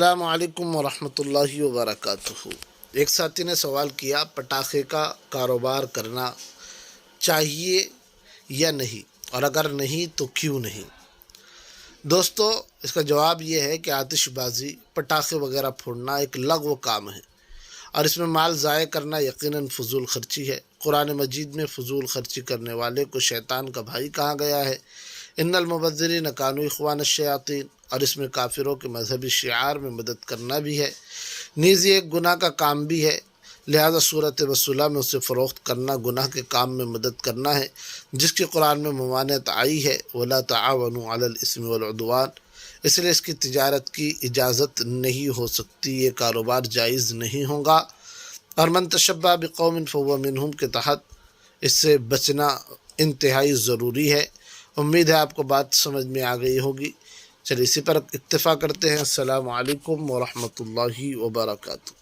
السلام علیکم ورحمۃ اللہ وبرکاتہ۔ ایک ساتھی نے سوال کیا پٹاخے کا کاروبار کرنا چاہیے یا نہیں، اور اگر نہیں تو کیوں نہیں؟ دوستو، اس کا جواب یہ ہے کہ آتش بازی، پٹاخے وغیرہ پھوڑنا ایک لغو کام ہے، اور اس میں مال ضائع کرنا یقیناً فضول خرچی ہے۔ قرآن مجید میں فضول خرچی کرنے والے کو شیطان کا بھائی کہا گیا ہے۔ ان المبذرین کانوا اخوان الشیاطین، اور اس میں کافروں کے مذہبی شعار میں مدد کرنا بھی ہے، نیز یہ ایک گناہ کا کام بھی ہے، لہذا صورت وصولہ میں اسے فروخت کرنا گناہ کے کام میں مدد کرنا ہے، جس کی قرآن میں ممانعت آئی ہے، وَلَا تَعَاوَنُوا عَلَى الْإِثْمِ وَالْعُدْوَانِ، اس لیے اس کی تجارت کی اجازت نہیں ہو سکتی، یہ کاروبار جائز نہیں ہوگا۔ اور من تشبہ بقوم فهو منہم کے تحت اس سے بچنا انتہائی ضروری ہے۔ امید ہے آپ کو بات سمجھ میں آ گئی ہوگی۔ چلیے اسی پر اکتفا کرتے ہیں۔ السلام علیکم ورحمۃ اللہ وبرکاتہ۔